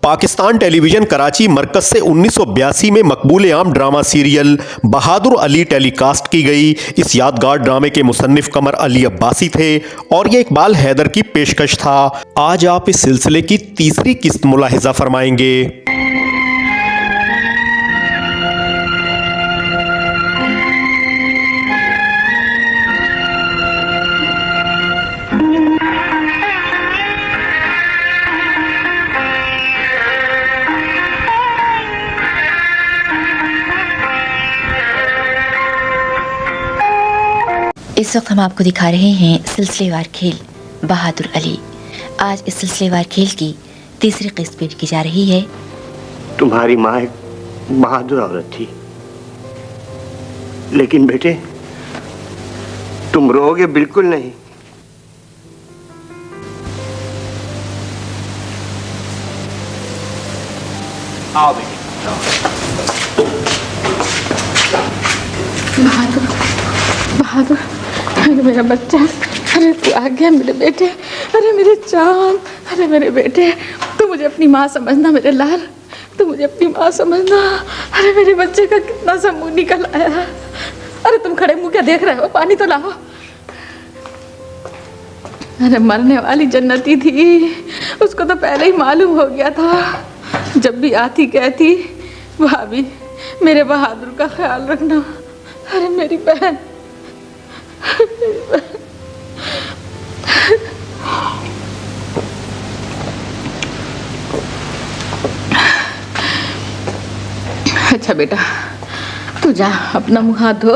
Pakistan television Karachi मरकज से 1982 में मकबूल आम ड्रामा सीरियल बहादुर अली टेलीकास्ट की गई। इस यादगार ड्रामे के मुसन्निफ कमर अली अब्बासी थे और ये इकबाल हैदर की पेशकश था। आज आप इस सिलसिले की तीसरी किस्त मुलाहिजा फरमाएंगे। इस वक्त हम आपको दिखा रहे हैं सिलसिलेवार खेल बहादुर अली। आज इस सिलसिलेवार खेल की तीसरी किस्त पेश की जा रही है। तुम्हारी माँ एक बहादुर औरत थी, लेकिन बेटे तुम रोओगे बिल्कुल नहीं। आओ बेटे। बहादुर, बहादुर, अरे मेरा बच्चा, अरे तू आ गया मेरे बेटे, अरे मेरे चांद, अरे मेरे बेटे, तू मुझे अपनी माँ समझना मेरे लाल, तू मुझे अपनी माँ समझना। अरे मेरे बच्चे का कितना सा मुंह निकल आया। अरे तुम खड़े मुंह क्या देख रहे हो, पानी तो लाओ। अरे मरने वाली जन्नती थी, उसको तो पहले ही मालूम हो गया था। जब भी आती कहती, भाभी मेरे बहादुर का ख्याल रखना। अरे मेरी बहन, अच्छा बेटा, तू जा अपना मुंह हाथ धो,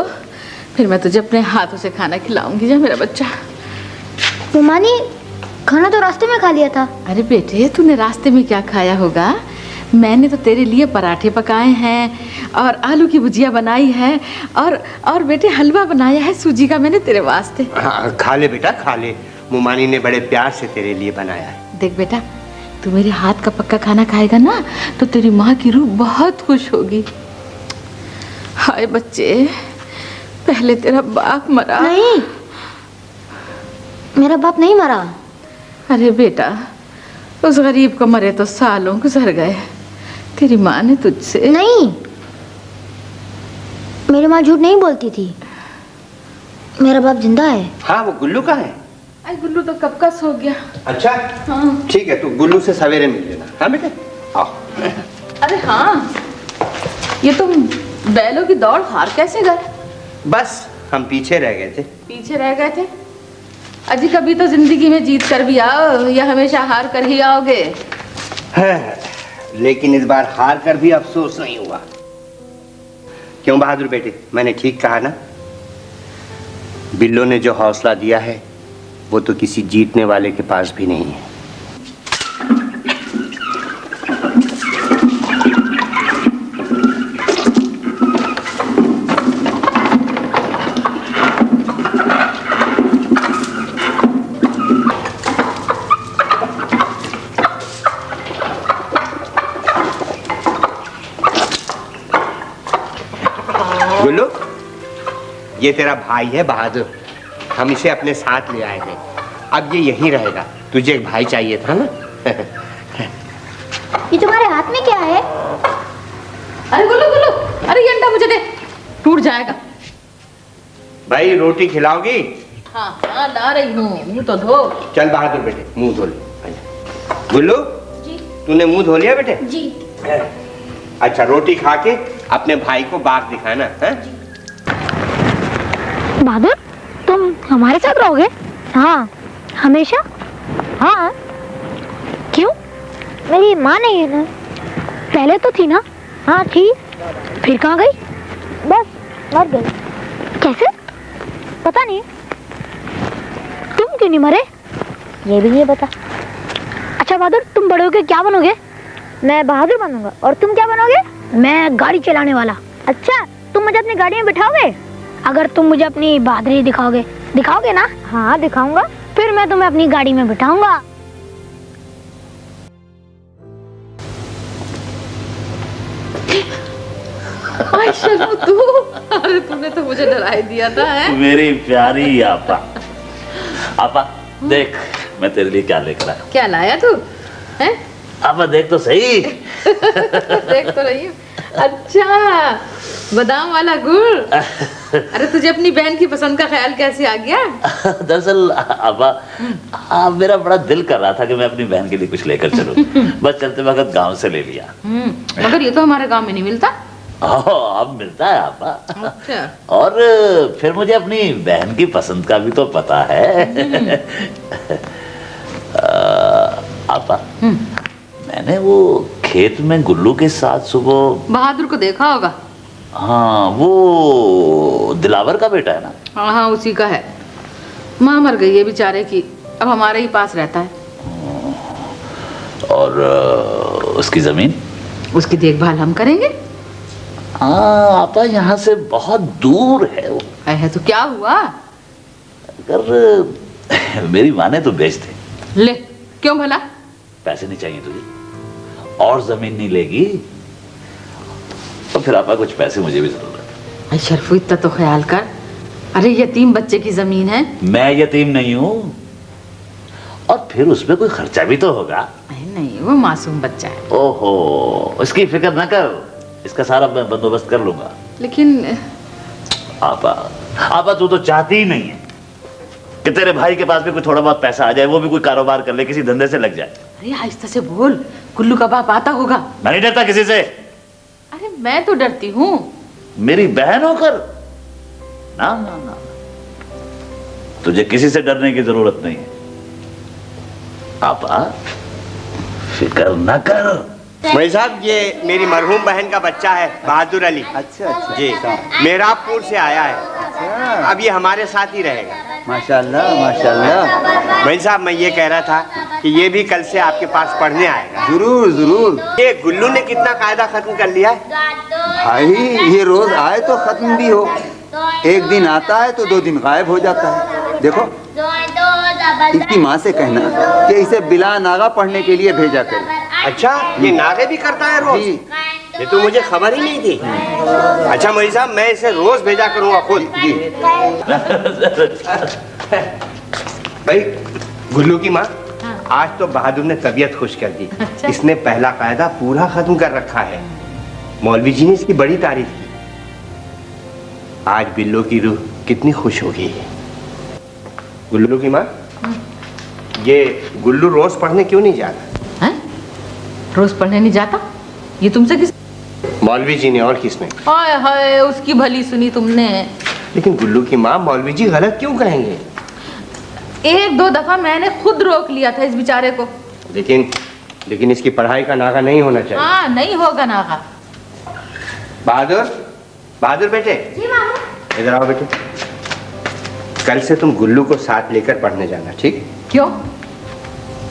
फिर मैं तुझे अपने हाथों से खाना खिलाऊंगी। जा मेरा बच्चा। मम्मी, खाना तो रास्ते में खा लिया था। अरे बेटे, तूने रास्ते में क्या खाया होगा? मैंने तो तेरे लिए पराठे पकाए हैं और आलू की भुजिया बनाई है और बेटे हलवा बनाया है सूजी का मैंने तेरे वास्ते। हाँ, खा ले बेटा, खा ले। मुमानी ने बड़े प्यार से तेरे लिए बनाया है। देख बेटा, तू मेरे हाथ का पक्का खाना खाएगा ना तो तेरी माँ की रूह बहुत खुश होगी। हाय बच्चे, पहले तेरा बाप मरा। नहीं, मेरा बाप नहीं मरा। अरे बेटा, उस गरीब को मरे तो सालों गुजर गए। तेरी माँ ने तुझसे। नहीं, मेरी माँ झूठ नहीं बोलती थी, मेरा बाप जिंदा है। हाँ, वो गुल्लू का है। अरे गुल्लू तो कब का सो गया। अच्छा, हाँ ठीक है, तू गुल्लू से सवेरे मिल लेना। हाँ बेटे, आओ। अरे हाँ, ये तुम बैलों की दौड़ हार कैसे गए? बस हम पीछे रह गए थे। पीछे रह गए थे? अजी कभी तो जिंदगी में जीत कर भी आओ या हमेशा हार कर ही आओगे? है, लेकिन इस बार हार कर भी अफसोस नहीं हुआ। क्यों बहादुर बेटे, मैंने ठीक कहा ना? बिल्लो ने जो हौसला दिया है वो तो किसी जीतने वाले के पास भी नहीं है। गुल्लू, ये तेरा भाई है बहादुर, हम इसे अपने साथ ले आए थे। अब ये यहीं रहेगा। तुझे एक भाई चाहिए था ना? ये तुम्हारे हाथ में क्या है? अरे गुल्लू गुल्लू, अरे ये अंडा मुझे दे, टूट जाएगा। भाई रोटी खिलाओगी? हाँ हाँ ला रही हूँ, मुंह तो धो। चल बहादुर बेटे, मुंह धो ले। गुल्लू, तूने मुंह धो लिया बेटे? जी। अच्छा, रोटी खा के अपने भाई को बाग दिखाना है? बहादुर, तुम हमारे साथ रहोगे? हाँ, हमेशा। हाँ। क्यों? मेरी माँ नहीं है ना? पहले तो थी ना? हाँ थी, फिर कहाँ गई? बस मर गई। कैसे? पता नहीं। तुम क्यों नहीं मरे? ये भी नहीं पता। अच्छा बहादुर, तुम बड़े होके क्या बनोगे? मैं बहादुर बनूंगा। और तुम क्या बनोगे? मैं गाड़ी चलाने वाला। अच्छा, तुम मुझे अपनी गाड़ी में बिठाओगे? अगर तुम मुझे अपनी बहादुरी दिखाओगे। दिखाओगे ना? हाँ दिखाऊंगा। फिर मैं तुम्हें अपनी गाड़ी में बिठाऊंगा। तू, अरे तूने तो मुझे डरा ही दिया था। है मेरी प्यारी आपा। आपा देख, मैं तेरे लिए क्या लेकर आया। क्या लाया तू? हैं? अब देख तो सही। देख तो रही हूँ। अच्छा, बादाम वाला गुड़। अरे तुझे अपनी बहन की पसंद का ख्याल कैसे आ गया? दरअसल अब मेरा बड़ा दिल कर रहा था कि मैं अपनी बहन के लिए कुछ लेकर चलूं। बस चलते वक्त गांव से ले लिया। मगर ये तो हमारे गांव में नहीं मिलता। अब मिलता है आपा। अच्छा। और फिर मुझे अपनी बहन की पसंद का भी तो पता है। आपा, मैंने वो खेत में गुल्लू के साथ सुबह बहादुर को देखा होगा। हाँ, वो दिलावर का बेटा है ना? हाँ हाँ, उसी का है। माँ मर गई है बेचारे की, अब हमारे ही पास रहता है। और उसकी जमीन? उसकी देखभाल हम करेंगे। हाँ आपा, यहाँ से बहुत दूर है वो। है तो क्या हुआ? अगर मेरी माँ ने तो बेच दे। ले, क्यों भला? पैसे नहीं चाहिए तुझे? और जमीन नहीं लेगी तो फिर आपा कुछ पैसे मुझे भी जरूरत है। शरफू, इतना तो ख्याल कर। अरे यतीम बच्चे की जमीन है। मैं यतीम नहीं हूँ, और फिर उसमें कोई खर्चा भी तो होगा। नहीं, वो मासूम बच्चा है। ओहो, इसकी फिक्र न कर, इसका सारा मैं बंदोबस्त कर लूंगा। लेकिन आपा तू तो चाहती ही नहीं है कि तेरे भाई के पास भी कोई थोड़ा बहुत पैसा आ जाए, वो भी कोई कारोबार कर ले, किसी धंधे से लग जाए। अरे आहिस्ता से बोल, गुल्लू का बाप आता होगा। मैं नहीं डरता किसी से। अरे मैं तो डरती हूँ। मेरी बहन होकर ना ना ना, तुझे किसी से डरने की जरूरत नहीं है। आपा फिक्र न कर। भाई साहब, ये मेरी मरहूम बहन का बच्चा है, बहादुर अली। अच्छा जी, मेहराबपुर से आया है। अब ये हमारे साथ ही रहेगा। माशाल्लाह माशाल्लाह। भाई साहब, मैं ये कह रहा था कि ये भी कल से आपके पास पढ़ने आएगा। जरूर जरूर। ये गुल्लू ने कितना कायदा खत्म कर लिया है। भाई ये रोज आए तो खत्म भी हो, एक दिन आता है तो 2 दिन गायब हो जाता है। देखो, इसकी माँ से कहना कि इसे बिला नागा पढ़ने के लिए भेजा करे। अच्छा, ये नागे भी करता है रोज? जी। ये तो मुझे खबर ही नहीं थी। अच्छा मौलवी साहब, मैं इसे रोज भेजा करूंगा खुद। जी। भाई गुल्लू की माँ, आज तो बहादुर ने तबीयत खुश कर दी। इसने पहला कायदा पूरा खत्म कर रखा है। मौलवी जी ने इसकी बड़ी तारीफ की। आज बिल्लो की रूह कितनी खुश होगी। गुल्लू की माँ, ये गुल्लू रोज पढ़ने क्यों नहीं जाता? हैं? रोज पढ़ने नहीं जाता? ये तुमसे किस? मौलवी जी ने, और किसने? हाय हाय, उसकी भली सुनी तुमने। लेकिन गुल्लू की माँ, मौलवी जी गलत क्यों कहेंगे? 1-2 दफा मैंने खुद रोक लिया था इस बेचारे को। लेकिन इसकी पढ़ाई का नागा नहीं होना चाहिए। हाँ, नहीं होगा नागा। बहादुर बेटे। जी मामू। इधर आओ बेटे। कल से तुम गुल्लू को साथ लेकर पढ़ने जाना, ठीक? क्यों?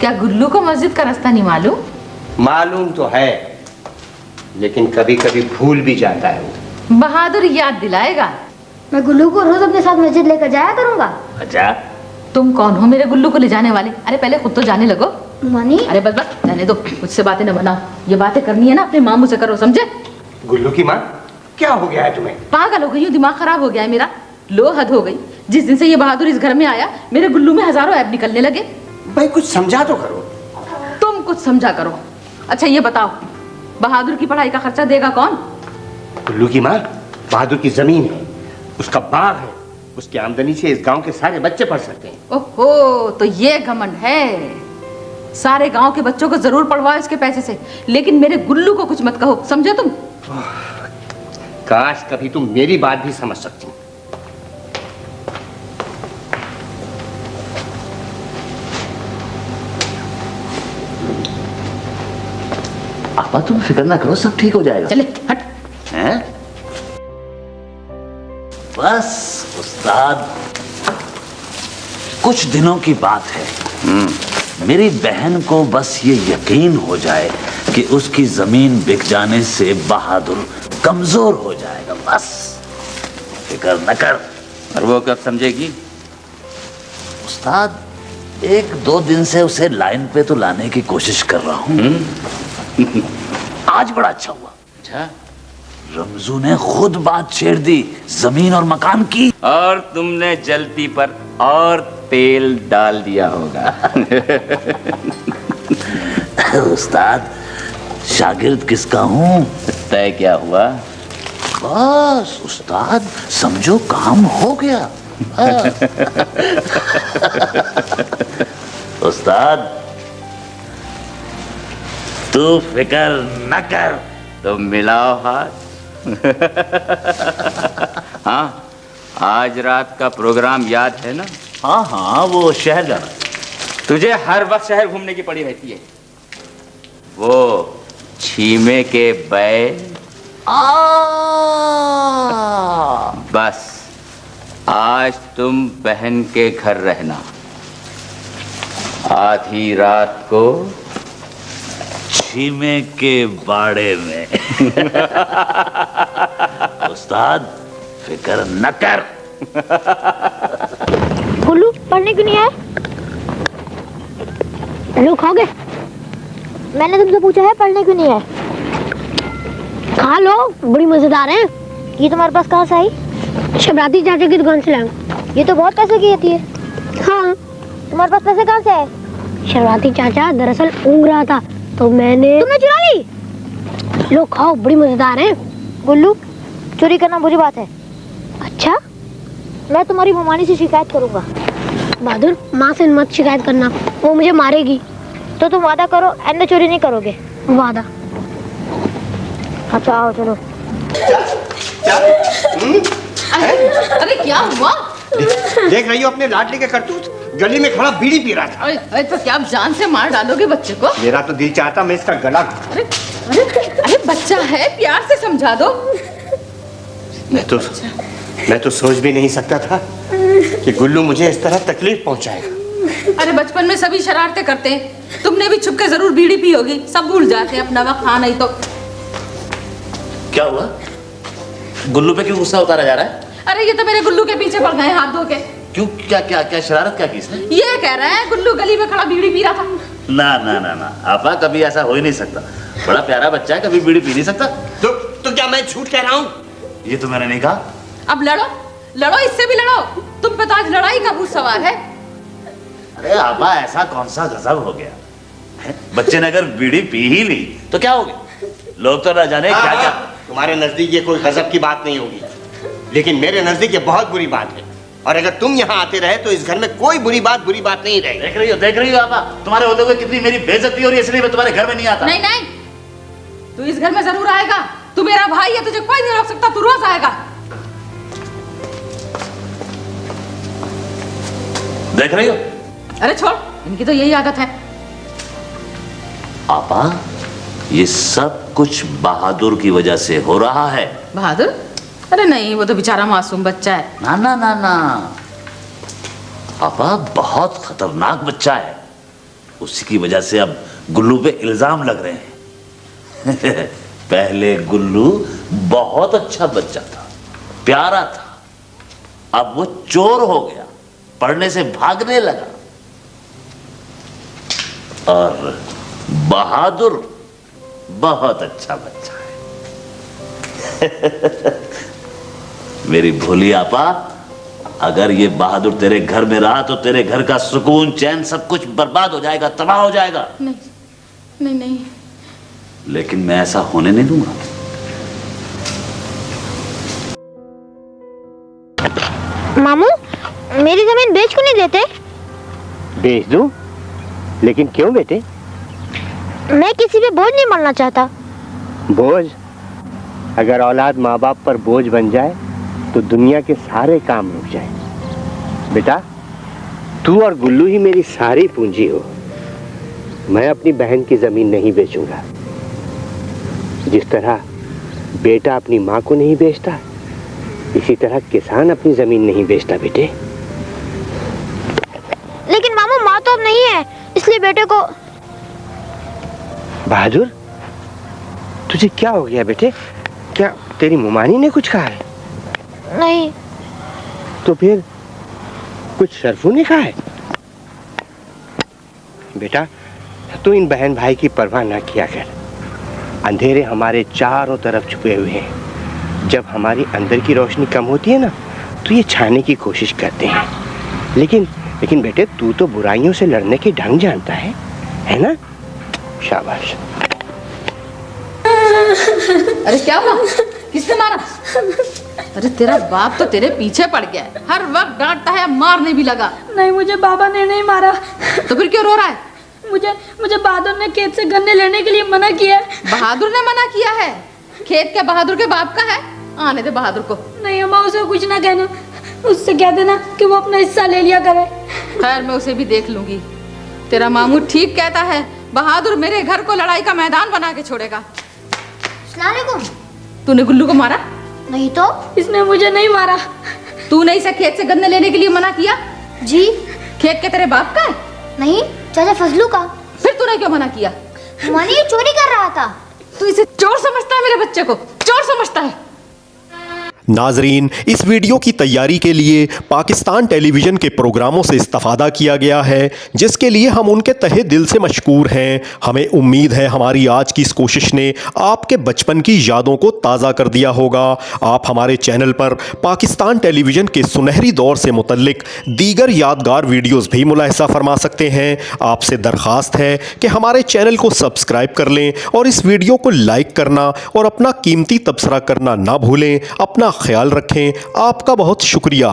क्या गुल्लू को मस्जिद का रास्ता नहीं मालूम? मालूम तो है, लेकिन कभी कभी भूल भी जाता है वो। बहादुर याद दिलाएगा। मैं गुल्लू को रोज अपने साथ मस्जिद लेकर जाया करूंगा। अच्छा, तुम कौन हो मेरे गुल्लू को ले जाने वाले? अरे पहले खुद तो जाने लगो। मनी। अरे बस बस जाने दो, मुझसे बातें न बनाओ। ये बातें करनी है ना अपने मामू से करो, समझे? गुल्लू की माँ, क्या हो गया है तुम्हें? पागल हो गई हूँ, दिमाग खराब हो गया है मेरा। लो, हद हो गई। जिस दिन से ये बहादुर इस घर में आया, मेरे गुल्लू में हजारों ऐब निकलने लगे। भाई कुछ समझा तो करो। तुम कुछ समझा करो। अच्छा ये बताओ, बहादुर की पढ़ाई का खर्चा देगा कौन? गुल्लू की माँ, बहादुर की जमीन है, उसका बाग है, उसकी आमदनी से इस गांव के सारे बच्चे पढ़ सकते हैं। ओहो, तो ये घमंड है। सारे गांव के बच्चों को जरूर पढ़वाओ इसके पैसे से, लेकिन मेरे गुल्लू को कुछ मत कहो, समझे तुम? काश कभी तुम मेरी बात भी समझ सकती। आपा तुम फिक्र ना करो, सब ठीक हो जाएगा। चले हट। हैं? बस उस्ताद, कुछ दिनों की बात है। मेरी बहन को बस ये यकीन हो जाए कि उसकी जमीन बिक जाने से बहादुर कमजोर हो जाएगा, बस फिक्र न कर। और वो कब समझेगी? उस्ताद, 1-2 दिन से उसे लाइन पे तो लाने की कोशिश कर रहा हूँ। आज बड़ा अच्छा हुआ। अच्छा, रमजू ने खुद बात छेड़ दी जमीन और मकान की। और तुमने जलती पर और तेल डाल दिया होगा। उस्ताद, शागिर्द किसका हूँ तय क्या हुआ? बस उस्ताद, समझो काम हो गया। उस्ताद, तू फिक्र न कर। तो मिलाओ हाथ। हाँ, आज रात का प्रोग्राम याद है ना? हाँ हाँ, वो शहर जाना। तुझे हर वक्त शहर घूमने की पड़ी रहती है। वो छीमे के बैल। बस आज तुम बहन के घर रहना। आधी रात को छीमे के बाड़े में। उस्ताद, फिक्र न कर। गुल्लू पढ़ने क्यों नहीं आए? लो खाओगे? मैंने तुमसे पूछा है पढ़ने क्यों नहीं आए? खा लो, बड़ी मजेदार है। ये तुम्हारे पास कहाँ से आई? शबराती चाचा की दुकान से लाऊं। ये तो बहुत पैसे की होती है। हाँ, तुम्हारे पास पैसे कहाँ से आए? शबराती चाचा दरअसल ऊँग रहा था तो तुमने चुरा ली? लो खाओ, बड़ी मजेदार है। गुल्लू, चोरी करना बुरी बात है। अच्छा, मैं तुम्हारी ममानी से शिकायत करूंगा। बहादुर, माँ से मत शिकायत करना, वो मुझे मारेगी। तो तुम वादा करो आइंदा चोरी नहीं करोगे। वादा। अच्छा आओ चलो। अरे क्या हुआ? देख रही हो अपने लाडली के करतूत? गली में खड़ा बीड़ी पी रहा था। अरे तो क्या आप जान से मार डालोगे बच्चे को? मेरा तो दिल चाहता मैं इसका गला। अरे अरे अरे बच्चा है, प्यार से समझा दो। मैं तो सोच भी नहीं सकता था कि गुल्लू मुझे इस तरह तकलीफ पहुंचाएगा। अरे बचपन में सभी शरारतें करते हैं। तुमने भी छुप के जरूर बीड़ी पी होगी। सब भूल जाते हैं अपना वक्त। हाँ नहीं तो क्या हुआ? गुल्लू पे क्यों गुस्सा उतारा जा रहा है? अरे ये तो मेरे गुल्लू के पीछे पड़ गए हाथ धो के। क्यों? क्या क्या क्या शरारत क्या की इसने? ये कह रहा है गुल्लू गली में खड़ा बीड़ी पी रहा था। ना ना ना ना आपा, कभी ऐसा हो ही नहीं सकता। बड़ा प्यारा बच्चा है, कभी बीड़ी पी नहीं सकता। तो क्या मैं झूठ कह रहा हूँ? ये तो मैंने नहीं कहा। अब लड़ो लड़ो, इससे भी लड़ो। तुम पे तो आज लड़ाई का भूत सवार है। अरे आपा, ऐसा कौन सा गजब हो गया है? बच्चे ने अगर बीड़ी पी ही ली तो क्या हो गया? लोग तो ना जाने क्या क्या। तुम्हारे नजदीक ये कोई गजब की बात नहीं होगी, लेकिन मेरे नजदीक ये बहुत बुरी बात है। और अगर तुम यहाँ आते रहे तो इस घर में कोई बुरी बात नहीं रहेगी। देख रही हो आपा, तुम्हारे होते हुए कितनी मेरी बेइज्जती हो रही है, इसलिए मैं तुम्हारे घर में नहीं आता। नहीं नहीं, तू इस घर में जरूर आएगा। तू मेरा भाई है, तुझे कोई नहीं रोक सकता। तू रोज आएगा। देख रही हो? अरे छोड़, इनकी तो यही आदत है। आपा, ये सब कुछ बहादुर की वजह से हो रहा है। बहादुर? अरे नहीं, वो तो बेचारा मासूम बच्चा है। ना ना ना ना आपा, बहुत खतरनाक बच्चा है। उसी की वजह से अब गुल्लू पे इल्जाम लग रहे हैं। पहले गुल्लू बहुत अच्छा बच्चा था, प्यारा था। अब वो चोर हो गया, पढ़ने से भागने लगा। और बहादुर बहुत अच्छा बच्चा है। मेरी भोली आपा, अगर ये बहादुर तेरे घर में रहा तो तेरे घर का सुकून चैन सब कुछ बर्बाद हो जाएगा, तबाह हो जाएगा। नहीं नहीं नहीं, लेकिन मैं ऐसा होने नहीं दूंगा। मामू, मेरी जमीन बेच क्यों नहीं देते? बेच दूं? लेकिन क्यों बेटे? मैं किसी पे बोझ नहीं बनना चाहता। बोझ? अगर औलाद माँ बाप पर बोझ बन जाए तो दुनिया के सारे काम रुक जाए। बेटा, तू और गुल्लू ही मेरी सारी पूंजी हो। मैं अपनी बहन की जमीन नहीं बेचूंगा। जिस तरह बेटा अपनी माँ को नहीं बेचता, इसी तरह किसान अपनी जमीन नहीं बेचता बेटे। लेकिन मामू, माँ तो अब नहीं है, इसलिए बेटे को। बहादुर, तुझे क्या हो गया बेटे? क्या तेरी मुमानी ने कुछ कहा है? नहीं। तो फिर कुछ शरफू ने कहा है? बेटा, तू इन बहन भाई की परवाह ना किया कर। अंधेरे हमारे चारों तरफ छुपे हुए हैं। जब हमारी अंदर की रोशनी कम होती है ना, तो ये छाने की कोशिश करते हैं। लेकिन बेटे, तू तो बुराइयों से लड़ने के ढंग जानता है ना? शाबाश। अरे क्या हुआ? किसने मारा? अरे तेरा बाप तो तेरे पीछे पड़ गया है, हर वक्त डांटता है, मारने भी लगा। नहीं, मुझे बाबा ने नहीं मारा। तो फिर क्यों रो रहा है? मुझे बहादुर ने खेत से गन्ने लेने के लिए मना किया है। बहादुर ने मना किया है? खेत क्या बहादुर के बाप का है? आने दे बहादुर को। नहीं अम्मा, उसे कुछ ना कहना, उससे कह देना कि वो अपना हिस्सा ले लिया करे। खैर मैं उसे भी देख लूंगी। तेरा मामू ठीक कहता है, बहादुर मेरे घर को लड़ाई का मैदान बना के छोड़ेगा। अस्सलाम वालेकुम। तूने गुल्लू को मारा? नहीं तो इसने मुझे नहीं मारा। तूने इसे खेत से गन्ने लेने के लिए मना किया? जी। खेत के तेरे बाप का है? नहीं, चाचा फजलू का। फिर तूने क्यों मना किया? माने ये चोरी कर रहा था। तू इसे चोर समझता है? मेरे बच्चे को चोर समझता है? नाजरीन, इस वीडियो की तैयारी के लिए पाकिस्तान टेलीविज़न के प्रोग्रामों से इस्तेफादा किया गया है, जिसके लिए हम उनके तहे दिल से मशकूर हैं। हमें उम्मीद है हमारी आज की इस कोशिश ने आपके बचपन की यादों को ताज़ा कर दिया होगा। आप हमारे चैनल पर पाकिस्तान टेलीविज़न के सुनहरी दौर से मुतल्लिक दीगर यादगार वीडियोज़ भी मुलाहिज़ा फरमा सकते हैं। आपसे दरख्वास्त है कि हमारे चैनल को सब्सक्राइब कर लें और इस वीडियो को लाइक करना और अपना कीमती तबसरा करना ना भूलें। अपना ख्याल रखें। आपका बहुत शुक्रिया।